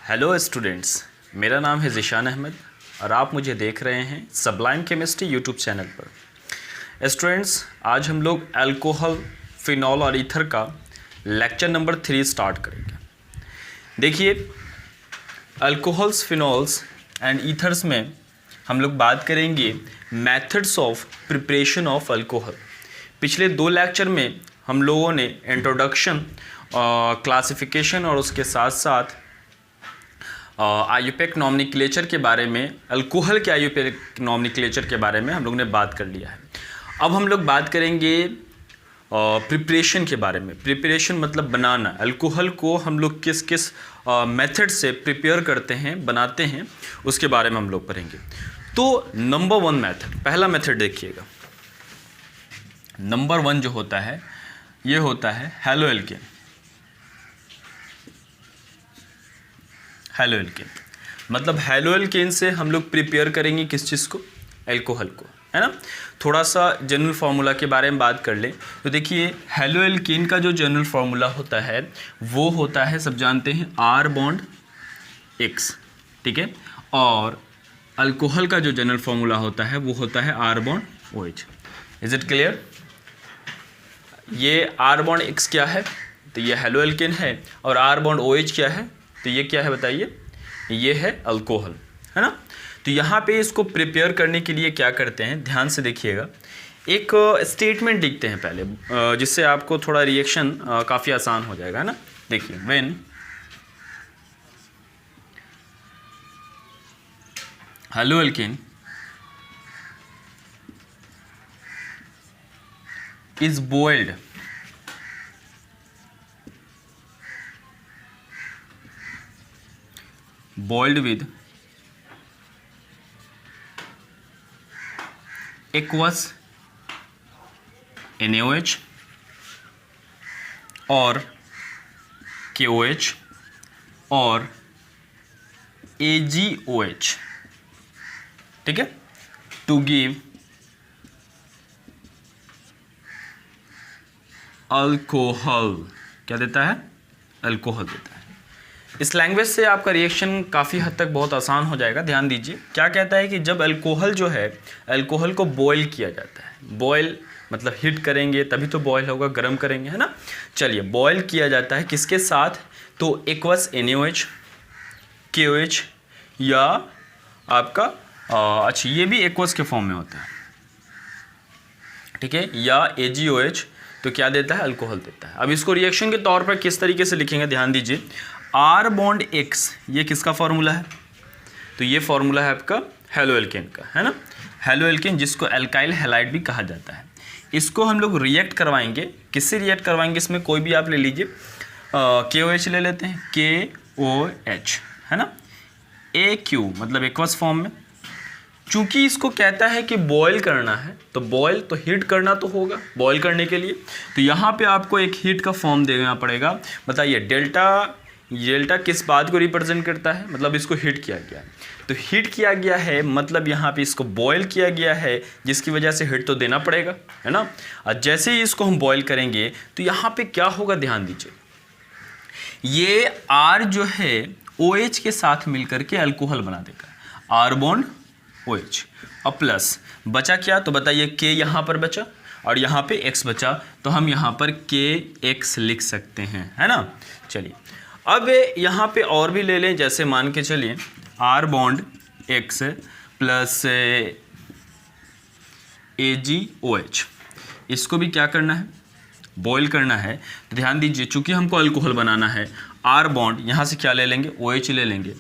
Hello students, मेरा नाम है ज़िशान अहमद और आप मुझे देख रहे हैं सबलाइम केमिस्ट्री यूट्यूब चैनल पर। स्टूडेंट्स, आज हम लोग अल्कोहल, फिनॉल और ईथर का लेक्चर नंबर 3 स्टार्ट करेंगे। देखिए, अल्कोहल्स, फिनॉल्स एंड ईथर्स में हम लोग बात करेंगे methods of preparation of alcohol. पिछले 2 लेक्चर में हम लोगों ने इंट्रोडक्शन, क्लासिफिकेशन और उसके साथ साथ आईयूपैक नॉमेनक्लेचर के बारे में, अल्कोहल के आईयूपैक नॉमेनक्लेचर के बारे में हम लोग ने बात कर लिया है। अब हम लोग बात करेंगे प्रिपरेशन के बारे में। प्रिपरेशन मतलब बनाना। अल्कोहल को हम लोग किस किस मेथड से प्रिपेयर करते हैं, बनाते हैं, उसके बारे में हम लोग पढ़ेंगे। तो नंबर 1 मेथड, पहला मेथड देखिएगा। नंबर 1 जो होता है ये होता है हैलोएल्केन। हैलोएल्केन मतलब हैलोएल्केन से हम लोग प्रिपेयर करेंगे किस चीज़ को? अल्कोहल को, है ना। थोड़ा सा जनरल फार्मूला के बारे में बात कर लें तो देखिए, हैलोएल्केन का जो जनरल फार्मूला होता है वो होता है, सब जानते हैं, R बॉन्ड X, ठीक है। और अल्कोहल का जो जनरल फार्मूला होता है वो होता है R bond OH। Is it clear? ये R बॉन्ड X क्या है? तो ये हैलोएल्केन है। और R बॉन्ड OH क्या है? तो ये क्या है बताइए? ये है अल्कोहल, है ना। तो यहाँ पे इसको प्रिपेयर करने के लिए क्या करते हैं, ध्यान से देखिएगा। एक स्टेटमेंट लिखते हैं पहले, जिससे आपको थोड़ा रिएक्शन काफ़ी आसान हो जाएगा, है ना। देखिए, when haloalkane is boiled with aqueous NaOH और KOH और AgOH, ठीक है, टू गिव अल्कोहल। क्या देता है? अल्कोहल देता है। इस लैंग्वेज से आपका रिएक्शन काफ़ी हद तक बहुत आसान हो जाएगा। ध्यान दीजिए, क्या कहता है कि जब अल्कोहल जो है, अल्कोहल को बॉयल किया जाता है। बॉयल मतलब हीट करेंगे तभी तो बॉयल होगा, गर्म करेंगे, है ना। चलिए, बॉयल किया जाता है किसके साथ? तो एक्वस NaOH, KOH या आपका अच्छा, ये भी एक्वस के फॉर्म में होता है, ठीक है, या AgOH। तो क्या देता है? अल्कोहल देता है। अब इसको रिएक्शन के तौर पर किस तरीके से लिखेंगे, ध्यान दीजिए। R बॉन्ड X, ये किसका फॉर्मूला है? तो ये फॉर्मूला है आपका हैलोएल्केन का, है ना। हैलोएल्केन, जिसको अल्काइल हैलाइड भी कहा जाता है। इसको हम लोग रिएक्ट करवाएंगे। किससे रिएक्ट करवाएंगे? इसमें कोई भी आप ले लीजिए। KOH ले लेते हैं, KOH, है ना। AQ मतलब एक्वस फॉर्म में। चूंकि इसको कहता है कि बॉयल करना है, तो बॉयल तो हीट करना तो होगा बॉयल करने के लिए। तो यहाँ पे आपको एक हीट का फॉर्म देना पड़ेगा। बताइए, डेल्टा किस बात को रिप्रेजेंट करता है? मतलब इसको हीट किया गया है। तो हीट किया गया है मतलब यहाँ पे इसको बॉयल किया गया है, जिसकी वजह से हीट तो देना पड़ेगा, है ना। और जैसे ही इसको हम बॉयल करेंगे तो यहाँ पे क्या होगा, ध्यान दीजिए। ये R जो है OH के साथ मिलकर के अल्कोहल बना देगा, R बॉन्ड OH। और प्लस बचा क्या? तो बताइए, K यहाँ पर बचा और यहाँ पे X बचा, तो हम यहाँ पर KX लिख सकते हैं, है ना। चलिए, अब यहाँ पे और भी ले लें, जैसे मान के चलिए R bond X plus AgOH। इसको भी क्या करना है? बॉयल करना है। तो ध्यान दीजिए, चूंकि हमको अल्कोहल बनाना है, R बॉन्ड यहाँ से क्या ले लेंगे? OH ले लेंगे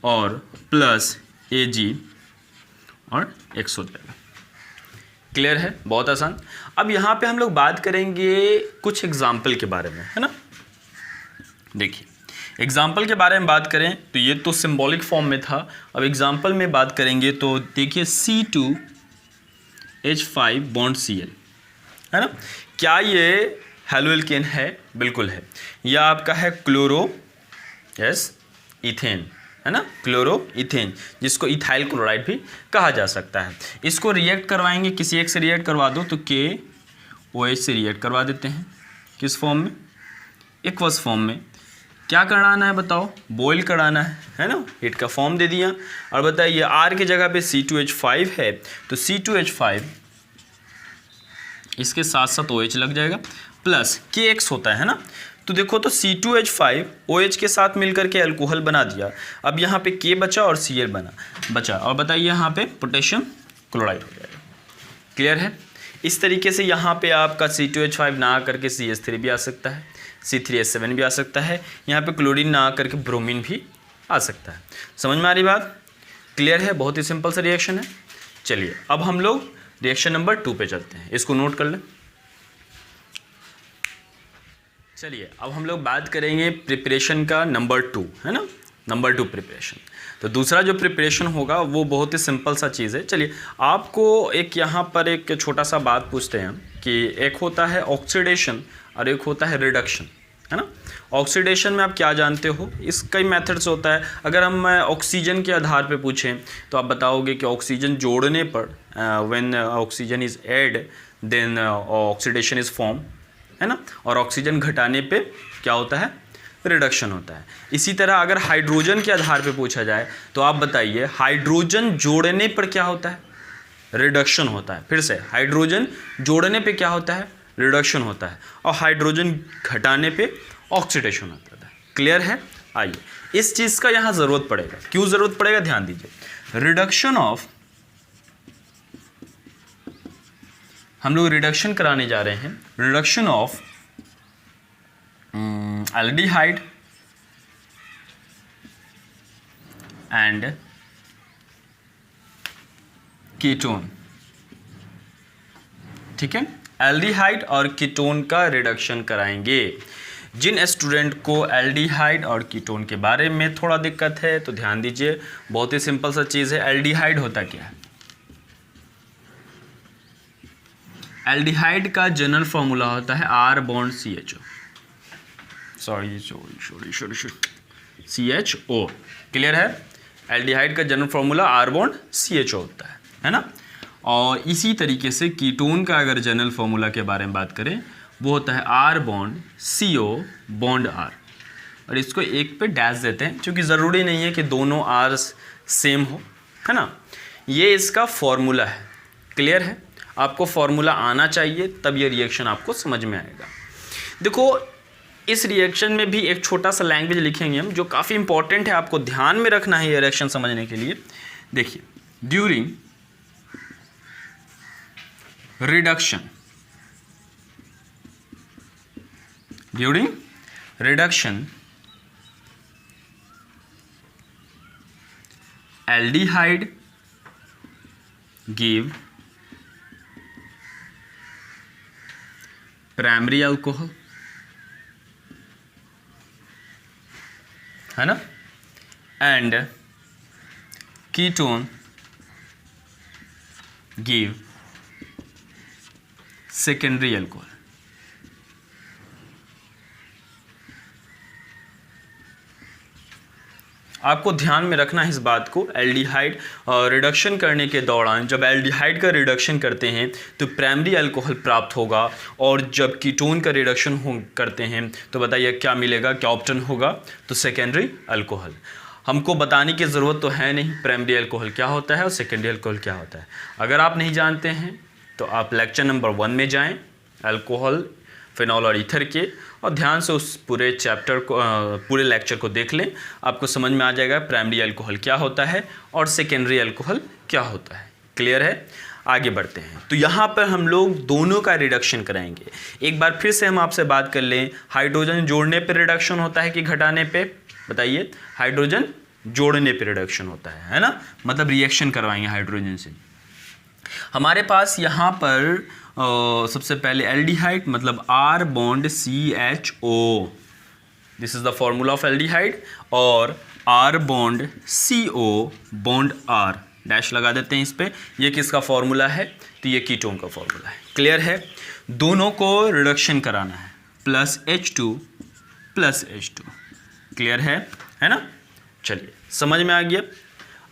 और प्लस Ag और X हो जाएगा। क्लियर है? बहुत आसान। अब यहाँ पे हम लोग बात करेंगे कुछ एग्जाम्पल के बारे में, है ना। देखिए, एग्जाम्पल के बारे में बात करें तो ये तो सिंबॉलिक फॉर्म में था। अब एग्जाम्पल में बात करेंगे तो देखिए, C2H5 बॉन्ड Cl, है ना। क्या ये हैलोएल्केन है? बिल्कुल है। यह आपका है इथेन, है ना, क्लोरोइथेन, जिसको इथाइल क्लोराइड भी कहा जा सकता है। इसको रिएक्ट करवाएंगे, किसी एक से रिएक्ट करवा दो तो KOH से रिएक्ट करवा देते हैं। किस फॉर्म में? एक्वस फॉर्म में। क्या कराना है बताओ, बॉयल कराना है ना, हीट का फॉर्म दे दिया। और बताइए R की जगह पे C2H5 है, तो C2H5 इसके साथ साथ OH लग जाएगा, प्लस KX होता है ना। तो देखो तो C2H5 OH के साथ मिलकर के अल्कोहल बना दिया। अब यहाँ पे K बचा और Cl बचा, और बताइए यहाँ पे पोटेशियम क्लोराइड हो जाएगा। क्लियर है। इस तरीके से यहाँ पे आपका C2H5 ना करके CH3 भी आ सकता है, C3H7 भी आ सकता है, यहाँ पे क्लोरीन ना करके ब्रोमीन भी आ सकता है। समझ में आ रही बात? क्लियर है, बहुत ही सिंपल सा रिएक्शन है। चलिए अब हम लोग रिएक्शन नंबर 2 पे चलते हैं, इसको नोट कर लें। चलिए अब हम लोग बात करेंगे प्रिपरेशन का नंबर 2, है ना, नंबर 2 प्रिपरेशन। तो दूसरा जो प्रिपरेशन होगा वो बहुत ही सिंपल सा चीज़ है। चलिए आपको एक यहाँ पर एक छोटा सा बात पूछते हैं कि एक होता है ऑक्सीडेशन और एक होता है रिडक्शन, है ना। ऑक्सीडेशन में आप क्या जानते हो, इस कई मेथड्स होता है। अगर हम ऑक्सीजन के आधार पे पूछें तो आप बताओगे कि ऑक्सीजन जोड़ने पर when oxygen is add then oxidation is form, है ना। और ऑक्सीजन घटाने पे क्या होता है, रिडक्शन होता है। इसी तरह अगर हाइड्रोजन के आधार पे पूछा जाए तो आप बताइए हाइड्रोजन जोड़ने पर क्या होता है, रिडक्शन होता है। फिर से हाइड्रोजन जोड़ने पे क्या होता है, रिडक्शन होता है, और हाइड्रोजन घटाने पे ऑक्सीडेशन होता है। क्लियर है। आइए इस चीज़ का यहाँ ज़रूरत पड़ेगा, क्यों ज़रूरत पड़ेगा ध्यान दीजिए। रिडक्शन ऑफ, हम लोग रिडक्शन कराने जा रहे हैं, reduction of aldehyde and ketone. ठीक है, एल्डिहाइड और कीटोन का रिडक्शन कराएंगे। जिन स्टूडेंट को एल्डिहाइड और कीटोन के बारे में थोड़ा दिक्कत है तो ध्यान दीजिए, बहुत ही सिंपल सा चीज़ है। एल्डिहाइड होता क्या है, एल्डिहाइड का जनरल फॉर्मूला होता है R bond CHO, sorry CHO। Clear है। एल्डिहाइड का general formula R bond CHO होता है ना। और इसी तरीके से कीटोन का अगर जनरल फॉर्मूला के बारे में बात करें वो होता है R bond CO bond R, और इसको एक पे डैश देते हैं क्योंकि ज़रूरी नहीं है कि दोनों R सेम हो, है ना। ये इसका फॉर्मूला है। क्लियर है, आपको फॉर्मूला आना चाहिए तब ये रिएक्शन आपको समझ में आएगा। देखो इस रिएक्शन में भी एक छोटा सा लैंग्वेज लिखेंगे हम जो काफ़ी इंपॉर्टेंट है, आपको ध्यान में रखना है ये रिएक्शन समझने के लिए। देखिए during reduction aldehyde give primary alcohol, है ना, and ketone give secondary alcohol. आपको ध्यान में रखना है इस बात को। एल्डिहाइड रिडक्शन करने के दौरान जब एल्डिहाइड का रिडक्शन करते हैं तो प्राइमरी अल्कोहल प्राप्त होगा, और जब कीटोन का रिडक्शन करते हैं तो बताइए क्या मिलेगा, क्या ऑप्शन होगा, तो सेकेंडरी अल्कोहल। हमको बताने की ज़रूरत तो है नहीं प्राइमरी अल्कोहल क्या होता है और सेकेंडरी अल्कोहल क्या होता है। अगर आप नहीं जानते हैं तो आप लेक्चर नंबर 1 में जाएं, अल्कोहल, फिनॉल और ईथर के, और ध्यान से उस पूरे चैप्टर को पूरे लेक्चर को देख लें। आपको समझ में आ जाएगा प्राइमरी अल्कोहल क्या होता है और सेकेंडरी अल्कोहल क्या होता है। क्लियर है। आगे बढ़ते हैं। तो यहाँ पर हम लोग दोनों का रिडक्शन कराएंगे। एक बार फिर से हम आपसे बात कर लें, हाइड्रोजन जोड़ने पर रिडक्शन होता है कि घटाने पे, बताइए। हाइड्रोजन जोड़ने पर रिडक्शन होता है ना, मतलब रिएक्शन करवाएंगे हाइड्रोजन से। हमारे पास यहाँ पर सबसे पहले एल्डिहाइड मतलब R bond CHO, this is the formula of aldehyde, और R bond CO bond R, dash लगा देते हैं इस पे। ये किसका फॉर्मूला है, तो ये कीटोन का फॉर्मूला है। क्लियर है। दोनों को रिडक्शन कराना है, plus H2 plus H2। Clear है ना। चलिए समझ में आ गया।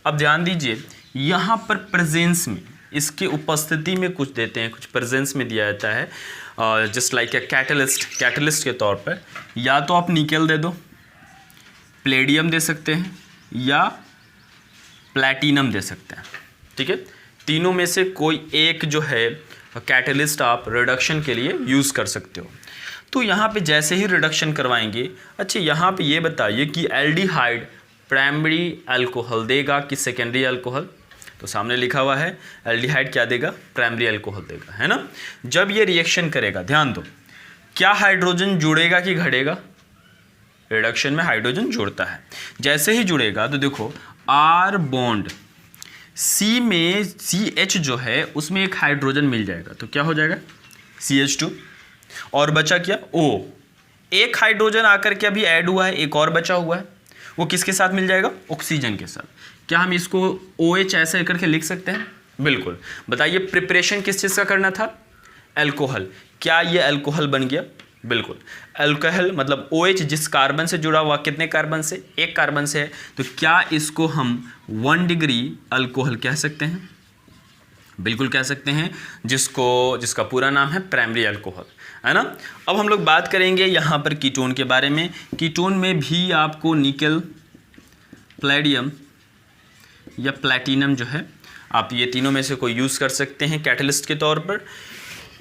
अब ध्यान दीजिए, यहाँ पर प्रेजेंस में, इसके उपस्थिति में कुछ देते हैं, कुछ प्रेजेंस में दिया जाता है, जस्ट लाइक ए कैटलिस्ट के तौर पर। या तो आप निकेल दे दो, प्लेडियम दे सकते हैं या प्लैटिनम दे सकते हैं, ठीक है। तीनों में से कोई एक जो है कैटलिस्ट आप रिडक्शन के लिए यूज़ कर सकते हो। तो यहाँ पे जैसे ही रिडक्शन करवाएंगे, अच्छा यहाँ पे ये बताइए कि एल्डिहाइड प्राइमरी अल्कोहल देगा कि सेकेंडरी अल्कोहल? तो सामने लिखा हुआ है एल्डिहाइड क्या देगा, प्राइमरी अल्कोहल देगा, है ना। जब ये रिएक्शन करेगा, ध्यान दो, क्या हाइड्रोजन जुड़ेगा कि घटेगा? रिडक्शन में हाइड्रोजन जुड़ता है। जैसे ही जुड़ेगा तो देखो आर बॉन्ड सी में CH जो है उसमें एक हाइड्रोजन मिल जाएगा, तो क्या हो जाएगा CH2, और बचा क्या O। एक हाइड्रोजन आकर के अभी ऐड हुआ है, एक और बचा हुआ है, वो किसके साथ मिल जाएगा? ऑक्सीजन के साथ। क्या हम इसको OH ऐसे करके लिख सकते हैं? बिल्कुल। बताइए प्रिपरेशन किस चीज़ का करना था? अल्कोहल। क्या ये अल्कोहल बन गया? बिल्कुल। अल्कोहल मतलब OH जिस कार्बन से जुड़ा हुआ, कितने कार्बन से? एक कार्बन से है, तो क्या इसको हम 1 डिग्री अल्कोहल कह सकते हैं? बिल्कुल कह सकते हैं, जिसका पूरा नाम है प्राइमरी अल्कोहल, है ना। अब हम लोग बात करेंगे यहाँ पर कीटोन के बारे में। कीटोन में भी आपको निकल, प्लेडियम या प्लैटिनम जो है, आप ये तीनों में से कोई यूज़ कर सकते हैं कैटलिस्ट के तौर पर।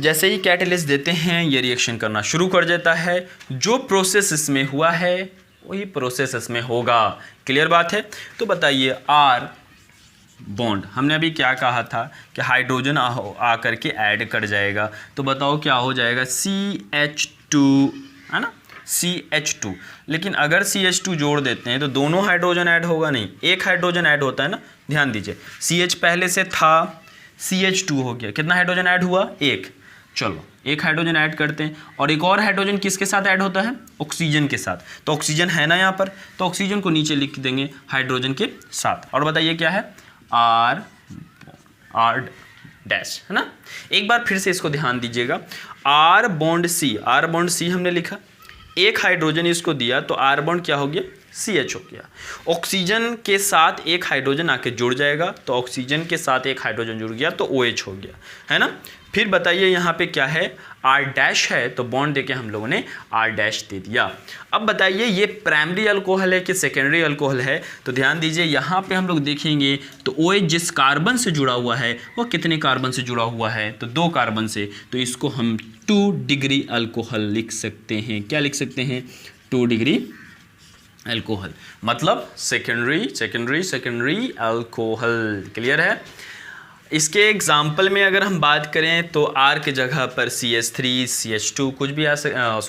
जैसे ही कैटलिस्ट देते हैं ये रिएक्शन करना शुरू कर देता है। जो प्रोसेस इसमें हुआ है वही प्रोसेस इसमें होगा। क्लियर बात है? तो बताइए आर बॉन्ड, हमने अभी क्या कहा था कि हाइड्रोजन आ करके ऐड कर जाएगा, तो बताओ क्या हो जाएगा? CH2, है ना, CH2। लेकिन अगर CH2 जोड़ देते हैं तो दोनों हाइड्रोजन ऐड होगा नहीं, एक हाइड्रोजन ऐड होता है ना। ध्यान दीजिए, CH पहले से था, CH2 हो गया, कितना हाइड्रोजन ऐड हुआ? एक। चलो एक हाइड्रोजन ऐड करते हैं, और एक और हाइड्रोजन किसके साथ ऐड होता है? ऑक्सीजन के साथ। तो ऑक्सीजन है ना यहाँ पर, तो ऑक्सीजन को नीचे लिख देंगे हाइड्रोजन के साथ। और बताइए क्या है? R डैश, है ना। एक बार फिर से इसको ध्यान दीजिएगा, R बॉन्ड C हमने लिखा, एक हाइड्रोजन इसको दिया तो R बॉन्ड क्या हो गया? CH हो गया। ऑक्सीजन के साथ एक हाइड्रोजन आके जुड़ जाएगा, तो ऑक्सीजन के साथ एक हाइड्रोजन जुड़ गया तो OH हो गया, है ना। फिर बताइए यहाँ पे क्या है? R डैश है, तो बॉन्ड देके हम लोगों ने R डैश दे दिया। अब बताइए ये प्राइमरी अल्कोहल है कि सेकेंडरी अल्कोहल है? तो ध्यान दीजिए यहाँ पे हम लोग देखेंगे तो OH जिस कार्बन से जुड़ा हुआ है वो कितने कार्बन से जुड़ा हुआ है? तो 2 कार्बन से। तो इसको हम 2 डिग्री अल्कोहल लिख सकते हैं। क्या लिख सकते हैं? 2 डिग्री अल्कोहल, मतलब सेकेंडरी अल्कोहल। क्लियर है? इसके एग्जाम्पल में अगर हम बात करें तो R के जगह पर CH3, CH2 कुछ भी आ सकता,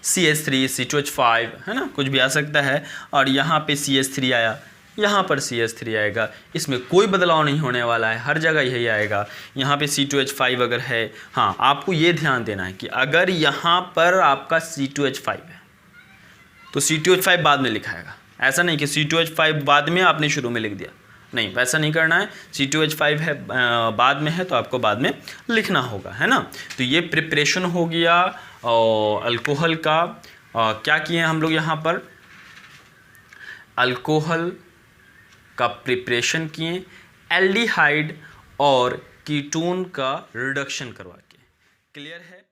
CH3, C2H5, है ना, कुछ भी आ सकता है। और यहाँ पे CH3 आया, यहाँ पर CH3 आएगा, इसमें कोई बदलाव नहीं होने वाला है, हर जगह यही आएगा। यहाँ पे C2H5 अगर है, हाँ आपको ये ध्यान देना है कि अगर यहाँ पर आपका C2H5 है तो C2H5 बाद में लिखाएगा। ऐसा नहीं कि C2H5 बाद में आपने शुरू में लिख दिया, नहीं, वैसा नहीं करना है। C2H5 है बाद में है तो आपको बाद में लिखना होगा, है ना। तो ये प्रिपरेशन हो गया अल्कोहल का। क्या किए हम लोग यहाँ पर? अल्कोहल का प्रिपरेशन किए, एल्डिहाइड और कीटोन का रिडक्शन करवा के। क्लियर है?